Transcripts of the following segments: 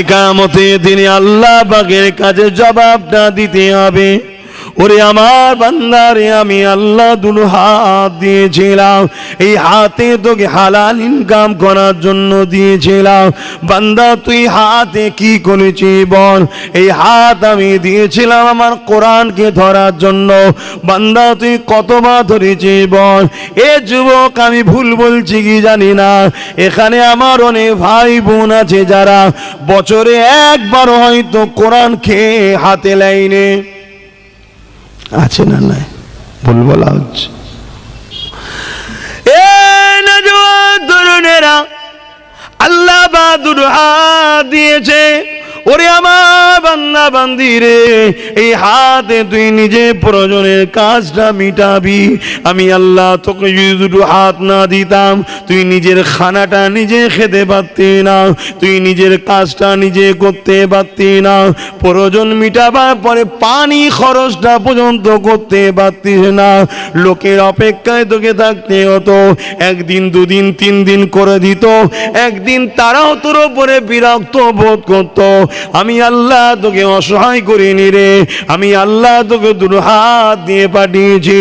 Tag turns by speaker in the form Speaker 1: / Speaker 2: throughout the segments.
Speaker 1: কিয়ামতের দিনে আল্লাহ পাকের কাছে জবাবটা দিতে হবে। ওরে আমার বান্দারে, আমি আল্লাহ দুটো হাত দিয়েছিলাম, এই হাতে তোকে হালাল ইনকাম করার জন্য দিয়েছিলাম। বান্দা তুই হাতে কি করেছিস বল? এই হাত আমি দিয়েছিলাম আমার কোরআনকে ধরার জন্য। বান্দা তুই কতবার ধরেছিস বল? এ যুবক, আমি ভুল বলছি কি জানি না, এখানে আমার অনেক ভাই বোন আছে যারা বছরে একবার হয়তো কোরআন খেয়ে হাতে লাইনে আছে না? নাই বলবো লাজ। তরুণেরা, আল্লাহ বাহাদুর হাত দিয়েছে। ওরে আমার বান্দা বান্দি রে, এই হাতে তুই নিজে প্রয়োজনের কাজটা মিটাবি। আমি আল্লাহ তোকে যদি দুটো হাত না দিতাম, তুই নিজের খানাটা নিজে খেতে পারতি না, তুই নিজের কাজটা নিজে করতে পারতি না, প্রয়োজন মিটাবার পরে পানি খরচটা পর্যন্ত করতে পারতিস না। লোকের অপেক্ষায় তোকে থাকতে হতো, একদিন দুদিন তিন দিন করে দিত, একদিন তারাও তোর উপরে বিরক্ত বোধ করতো। আমি আল্লাহ তোকে অসহায় করিনি রে, আমি আল্লাহ তোকে দুটো হাত দিয়ে পাঠিয়েছি।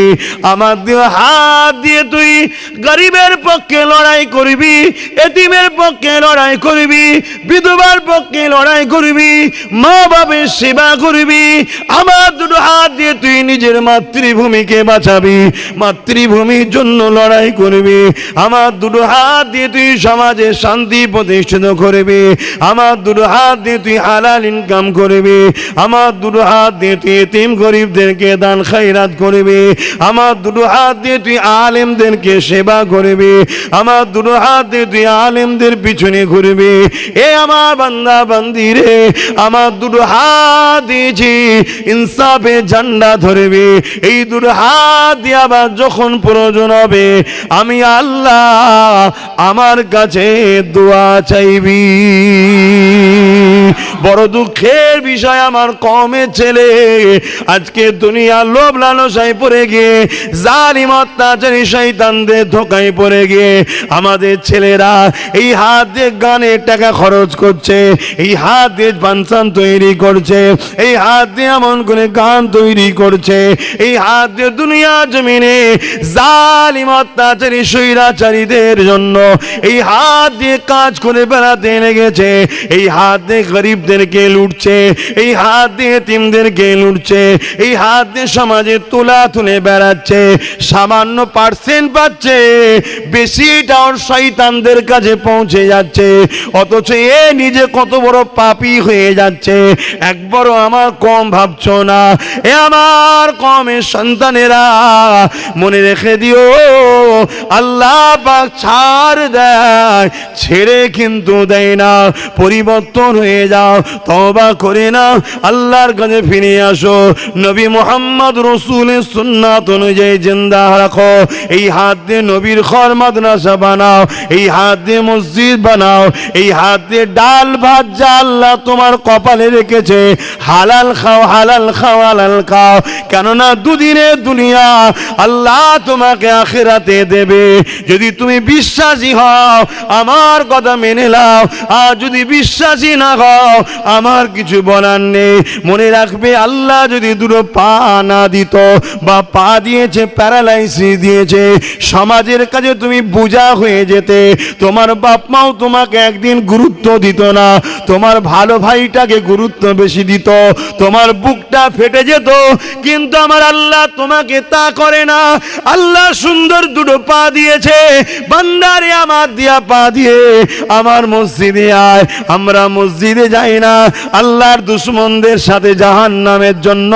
Speaker 1: আমার দিয়ে হাত দিয়ে তুই গরিবের পক্ষে লড়াই করবি, এতিমের পক্ষে লড়াই করবি, বিধবার পক্ষে লড়াই করবি, মা বাবার সেবা করবি। আমার দুটো হাত দিয়ে তুই নিজের মাতৃভূমিকে বাঁচাবি, মাতৃভূমির জন্য লড়াই করবি। আমার দুটো হাত দিয়ে তুই সমাজে শান্তি প্রতিষ্ঠিত করবি। আমার দুটো হাত দিয়ে তুই হালাল ইনকাম করবি। আমার দুটো হাত দিয়ে তুই এতিম গরিবদেরকে দান খায়রাত করবি। আমার দুটো হাত দিয়ে তুই আলেমদেরকে সেবা করবি। আমার দুটো হাত দিয়ে তুই আলেমদের পিছনে ঘুরবি। এ আমার বান্দা বান্দি রে, আমার দুটো হাত দিয়েছি, ইনসাফে ঝান্ডা ধরবি। এই দুটো হাত দিয়ে আবার যখন প্রয়োজন হবে, আমি আল্লাহ আমার কাছে দোয়া চাইবি। বড় দুঃখের বিষয়, আমার কমের ছেলে আজকে দুনিয়ার লোভ লালসায় পড়ে গিয়ে, জালিম অত্যাচারী শয়তানদের ধোঁকায় পড়ে গিয়ে আমাদের ছেলেরা এই হাত দিয়ে গানের টাকা খরচ করছে, এই হাত দিয়ে ফাংশন তৈরি করছে, এই হাত দিয়ে এমন করে গান তৈরি করছে, এই হাত দিয়ে দুনিয়া জমিনে জালিম অত্যাচারী স্বৈরাচারীদের জন্য এই হাত দিয়ে কাজ করে বেড়াতে লেগেছে। এই হাত দিয়ে গরিবদেরকে লুটছে, এই হাত দিয়ে এতিমদেরকে লুটছে, এই হাত দিয়ে সমাজে তোলা তুলে বেড়াচ্ছে। সামান্য পার্সেন্ট পাচ্ছে, বেশিটা ওর শয়তানদের কাছে পৌঁছে যাচ্ছে। অথচ এ নিজে কত বড় পাপী হয়ে যাচ্ছে, একবারও আমার কম ভাবছো না। এ আমার কমের সন্তানেরা, মনে রেখে দিও, আল্লাহ পাক ছাড় দেয়, ছেড়ে কিন্তু দেয় না। পরিবর্তন হয়ে যাও, তওবা করে নাও, আল্লাহর কাছে ফিরে আসো, নবী মুহাম্মদ রাসূলের সুন্নাত অনুযায়ী জিন্দা রাখো। এই হাত দিয়ে নবীর ঘর মাদ্রাসা বানাও, এই হাত দিয়ে মসজিদ বানাও, এই হাত দিয়ে ডাল ভাত যা আল্লাহ তোমার কপালে রেখেছে, হালাল খাও, হালাল খাও, হালাল খাও। কেননা দুদিনের দুনিয়া আল্লাহ তোমাকে আখিরাতে দেবে। যদি তুমি বিশ্বাসী হও, আমার কথা মেনে নাও, আর যদি বিশ্বাসী না হও, আমার কিছু বলার নেই। মনে রাখবে, আল্লাহ যদি দুটো পা না দিত, বা পা দিয়েছে, প্যারালাইসিস দিয়েছে, সমাজের কাছে তুমি বোঝা হয়ে যেতে। তোমার বাপ মাও তোমাকে একদিন গুরুত্ব দিত না, তোমার ভালো ভাইটাকে গুরুত্ব বেশি দিত, তোমার বুকটা ফেটে যেত। কিন্তু আমার আল্লাহ তোমাকে তা করে না। আল্লাহ সুন্দর দুটো পা দিয়েছে। বান্দারে, আমার দিয়া পা দিয়ে আমার মসজিদে আয়। আমরা মসজিদে যাই না, আল্লাহর দুশমনদের সাথে জাহান্নামের জন্য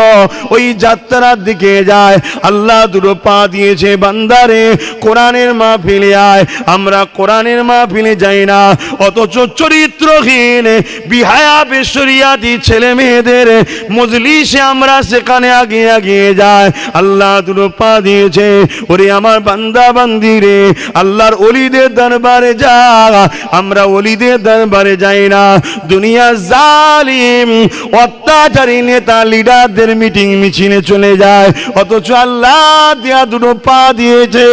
Speaker 1: ওই যাত্রার দিকে যায়। আল্লাহ দুটো পা দিয়েছে। বান্দারে, কোরআনের মাহফিলে আয়। আমরা কোরআনের মাহফিলে যাই না, অথচ চরিত্রহীন বিহায়া বেশরিয়াতি ছেলে মেয়েদের মজলিসে আমরা সেখানে আগিয়ে আগিয়ে যাই। আল্লাহ দুটো পা দিয়েছে। ওরে আমার বান্দা বান্দি রে, আল্লাহর ওলিদের দরবারে যা। আমরা ওলিদের দরবারে যাই না, দুনিয়ার জালিম অত্যাচারী নেতা লিডারদের মিটিং মিছিলে চলে যায়, অথচ আল্লাহ দেয়া দুটো পা দিয়েছে।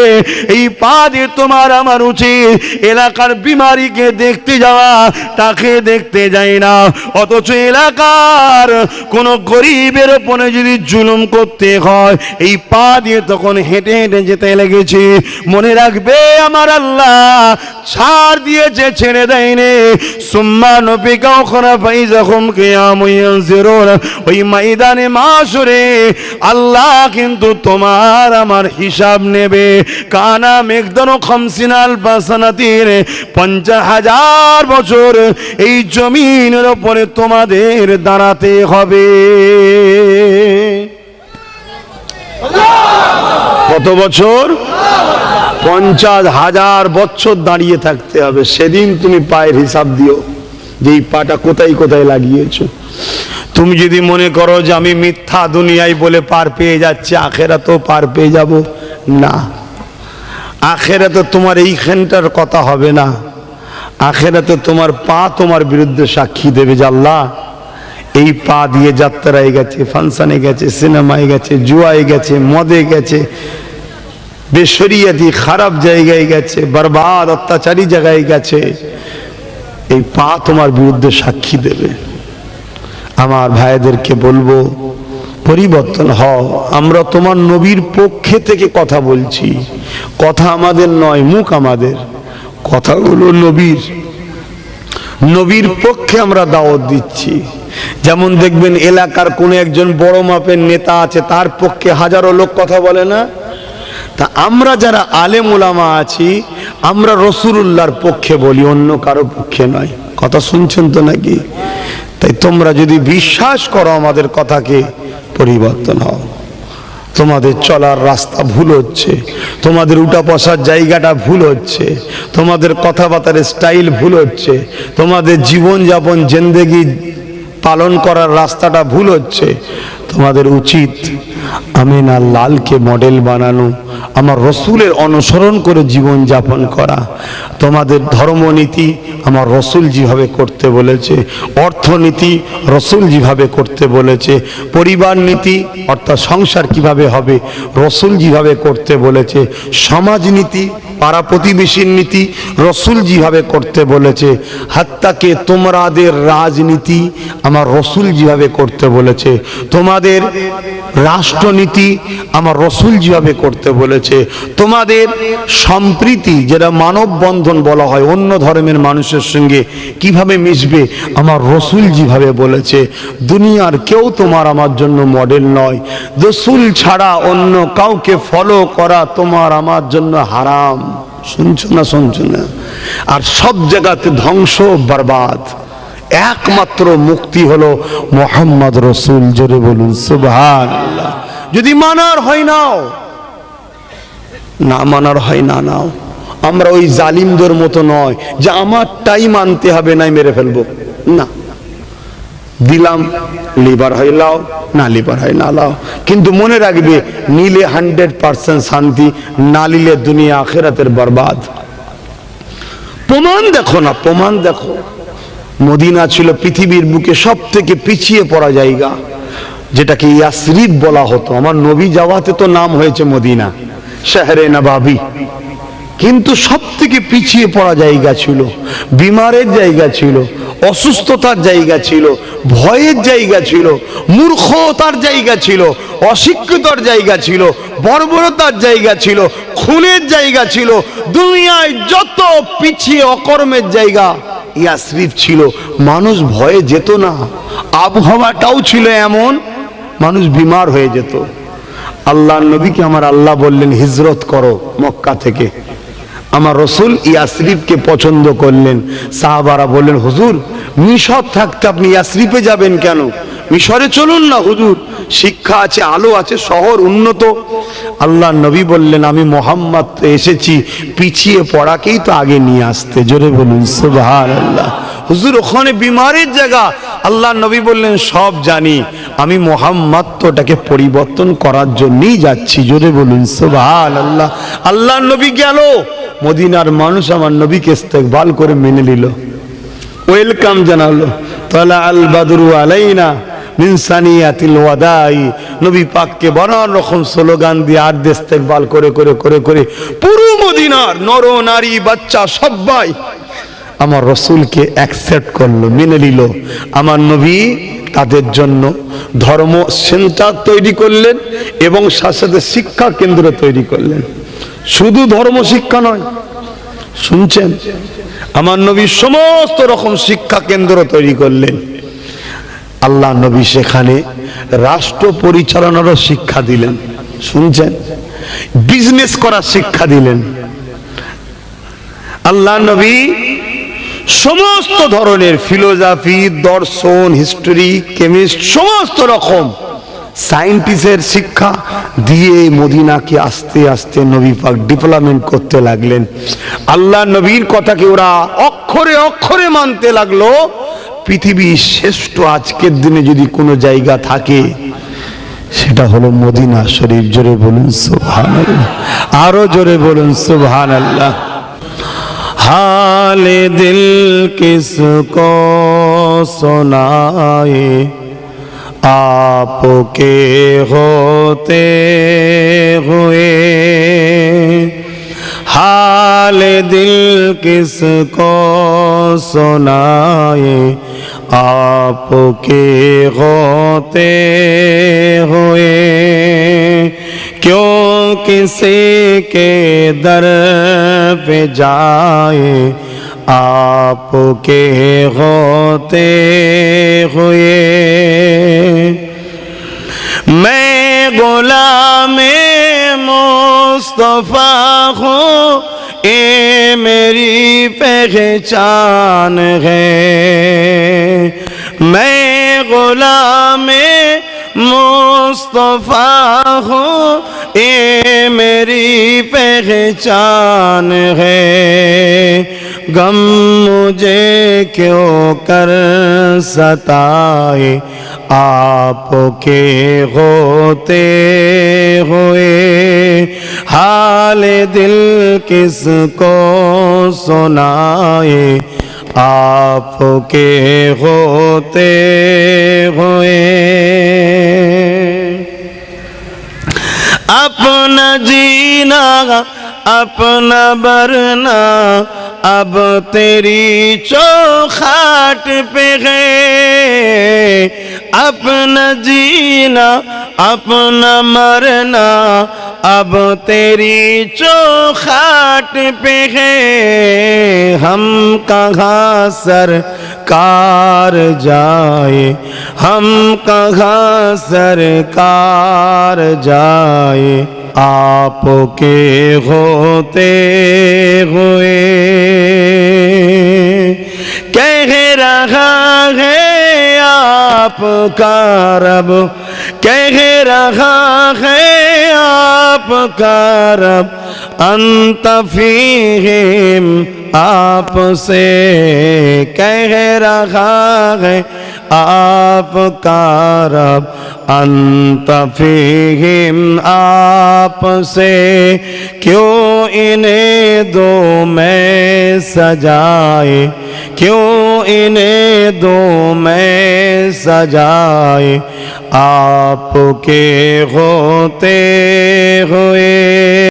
Speaker 1: এই পা দিয়ে তোমার আমার উচিত এলাকার বিমারিকে দেখতে যাওয়া, তাকে দেখতে যাই না। অথচ এলাকার কোন গরিবের উপরে যদি জুলুম করতে হয়, এই পা দিয়ে তখন হেঁটে হেঁটে যেতে লেগেছে। মনে রাখবে আমার আল্লাহ ছাড় দিয়েছে, ছেড়ে দেয়নি। সুম্মা নফিকা উখরা ফাইযাহুম কিয়ামুন ইয়ানজিরুন, ওই ময়দানে মাশরে আল্লাহ কিন্তু তোমার আমার হিসাব নেবে। কানা মিকদারু 50 আলফা সানাতিন, 50,000 বছর এই জমিনের উপরে তোমাদের দাঁড়াতে হবে। কত বছর? 50,000 বছর দাঁড়িয়ে থাকতে হবে। সেদিন তুমি পায়ের হিসাব দিও যে এই পাটা কোথায় কোথায় লাগিয়েছো। তুমি যদি মনে করো যে আমি মিথ্যা দুনিয়ায় বলে পার পেয়ে যাচ্ছি, আখেরাতেও পার পেয়ে যাব না। আখেরাতে তোমার এইখানটার কথা হবে না, আখেরাতে তোমার পা তোমার বিরুদ্ধে সাক্ষী দেবে যে আল্লাহ এই পা দিয়ে যাত্রায় গেছে, ফাংশনে গেছে, সিনেমায় গেছে, জুয়ায় গেছে, মদে গেছে, বেশরিয়াতি খারাপ জায়গায় গেছে, বরবাদ অত্যাচারী জায়গায় গেছে। এই পা তোমার বিরুদ্ধে সাক্ষী দেবে। আমার ভাইদেরকে বলবো পরিবর্তন হও। আমরা তোমার নবীর পক্ষে থেকে কথা বলছি, কথা আমাদের নয়, মুখ আমাদের, কথাগুলো নবীর। নবীর পক্ষে আমরা দাওয়াত দিচ্ছি। যেমন দেখবেন এলাকার কোন একজন বড় মাপের নেতা আছে, তার পক্ষে হাজারো লোক কথা বলে না। তা আমরা যারা আলেম ওলামা আছি, আমরা রাসূলুল্লাহর পক্ষে বলি, অন্য কারো পক্ষে নয়। কথা শুনছেন তো নাকি? তাই তোমরা যদি বিশ্বাস করো আমাদের কথাকে, পরিবর্তন হও। তোমাদের চলার রাস্তা ভুল হচ্ছে, তোমাদের উঠা বসার জায়গাটা ভুল হচ্ছে, তোমাদের কথাবার্তার স্টাইল ভুল হচ্ছে, তোমাদের জীবনযাপন জিন্দেগি পালন করার রাস্তাটা ভুল হচ্ছে। তোমাদের উচিত আমিনা লালকে মডেল বানানো, আমার রসুলের অনুসরণ করে জীবন যাপন করা। তোমাদের ধর্মনীতি আমার রসুল যেভাবে করতে বলেছে, অর্থনীতি রসুল যেভাবে করতে বলেছে, পরিবার নীতি অর্থাৎ সংসার কিভাবে হবে রসুল যেভাবে করতে বলেছে, সমাজনীতি পাড়া প্রতিবেশীর নীতি রসুল যেভাবে করতে বলেছে, হাত্তাকে তোমাদের রাজনীতি আমার রসুল যেভাবে করতে বলেছে, তোমাদের রাষ্ট্রনীতি আমার রসুল যেভাবে করতে বলেছে, তোমাদের সম্প্রীতি যেটা মানববন্ধন বলা হয়, অন্য ধর্মের মানুষের সঙ্গে কিভাবে মিশবে আমার রসুল যেভাবে বলেছে। দুনিয়ার কেউ তোমার আমার জন্য মডেল নয়। রসুল ছাড়া অন্য কাউকে ফলো করা তোমার আমার জন্য হারাম। শুনছো না? শুনছো না? আর সব জায়গাতে ধ্বংস বরবাদ। একমাত্র মুক্তি হলো মুহাম্মদ রসুল। জোরে বলুন সুবহানাল্লাহ। যদি মানার হয় নাও, না মানার হয় না নাও। আমরা ওই জালিমদের মতো নয় যে আমারটাই মানতে হবে, নাই মেরে ফেলবো না। দিলাম, লিবার হয় লাও, না লিবার হয় না লাও। কিন্তু মনে রাখবে নিলে 100% শান্তি, না নিলে দুনিয়া আখিরাতের বরবাদ। প্রমাণ দেখো না, প্রমাণ দেখো। মদিনা ছিল পৃথিবীর বুকে সব থেকে পিছিয়ে পড়া জায়গা, যেটাকে ইয়াসরিব বলা হতো। আমার নবী যাওয়াতে তো নাম হয়েছে মদিনা, শহরে নবাবী। কিন্তু সব থেকে পিছিয়ে পড়া জায়গা ছিল, বিমারের জায়গা ছিল, অসুস্থতার জায়গা ছিল, ভয়ের জায়গা ছিল, মূর্খতার জায়গা ছিল, অশিক্ষিতর জায়গা ছিল, বর্বরতার জায়গা ছিল, খুনের জায়গা ছিল। দুনিয়ায় যত পিছিয়ে অকর্মের জায়গা ইয়াসরিব ছিল। মানুষ ভয়ে যেত না, আবহাওয়াটাও ছিল এমন, মানুষ বিমার হয়ে যেত। আল্লাহর নবীকে আমার আল্লাহ বললেন হিজরত করো মক্কা থেকে। আমার রসুল ইয়াসরিবকে পছন্দ করলেন। সাহাবারা বললেন হুজুর মিশর থাকতে আপনি ইয়াসরিবে যাবেন কেন? মিশরে চলুন না হুজুর, শিক্ষা আছে, আলো আছে, শহর উন্নত। আল্লাহ নবী বললেন আমি মোহাম্মদ তো এসেছি পিছিয়ে পড়াকেই তো আগে নিয়ে আসতে। জোরে বলুন সুবহানাল্লাহ। হুজুর ওখানে বিমারের জায়গা। আল্লাহ নবী বললেন সব জানি, আমি মোহাম্মদ তো ওটাকে পরিবর্তন করার জন্যই যাচ্ছি। জোরে বলুন সুবহানাল্লাহ। আল্লাহ নবী গেল, মদিনার মানুষ আমার নবীকে ইস্তেকবাল করে মেনে নিল, ওয়েলকাম জানালো। তালা আল বাদরু আলাইনা মিন সানিয়াতিল ওয়াদাই, নবী পাককে নানান রকম স্লোগান দিয়ে আর ইস্তেকবাল করে করে করে করে পুরো মদিনার নর নারী বাচ্চা সবাই আমার রসুলকে অ্যাকসেপ্ট করলো, মেনে নিল। আমার নবী তাদের জন্য ধর্ম সেন্টার তৈরি করলেন এবং সাথে সাথে শিক্ষা কেন্দ্র তৈরি করলেন। শুধু ধর্ম শিক্ষা নয়, শুনছেন, আমার নবী সমস্ত রকম শিক্ষা কেন্দ্র তৈরি করলেন। আল্লাহ নবী সেখানে রাষ্ট্র পরিচালনারও শিক্ষা দিলেন, শুনছেন, বিজনেস করার শিক্ষা দিলেন। আল্লাহ নবী সমস্ত ধরনের ফিলোসফি, দর্শন, হিস্টোরি, কেমিস্ট, সমস্ত রকম সায়েন্টিস্টের শিক্ষা দিয়ে মদিনাকে আস্তে আস্তে নবী পাক ডেভেলপমেন্ট করতে লাগলেন। আল্লাহ নবীর কথাকে ওরা অক্ষরে অক্ষরে মানতে লাগলো। পৃথিবীর শ্রেষ্ঠ আজকের দিনে যদি কোনো জায়গা থাকে সেটা হলো মদিনা শরীফ। জোরে বলুন সুবহানাল্লাহ, আরো জোরে বলুন সুবহানাল্লাহ। हाल दिल किसको सुनाए, आपके होते हुए। हाल दिल किसको सुनाए, आपके होते हुए। क्यों किसी के दर पे जाए, आपके होते हुए। मैं गुलाम मुस्तफा हूँ, ये मेरी पहचान है। मैं गुलाम मुस्तफा हूँ, ये मेरी पहचान है। गम मुझे क्यों कर सताए, आपके होते हुए। हाल दिल किसको सुनाए, आपके होते हुए। अपना जीना अपना मरना अब तेरी चौखाट पे है। अपना जीना अपना मरना अब तेरी चौखाट पे है। हम कहाँ सरकार जाए, हम कहाँ सरकार जाए, आपके होते हुए। कह रहा है आपका रब, कह रहा है आपका रब, अंत फीहिम आपसे। कह रहा है आपका रब, अंत फीहिम आपसे। क्यों इन्हें दो मैं सजाए, क्यों इन्हें दो मैं सजाए, आपके होते हुए।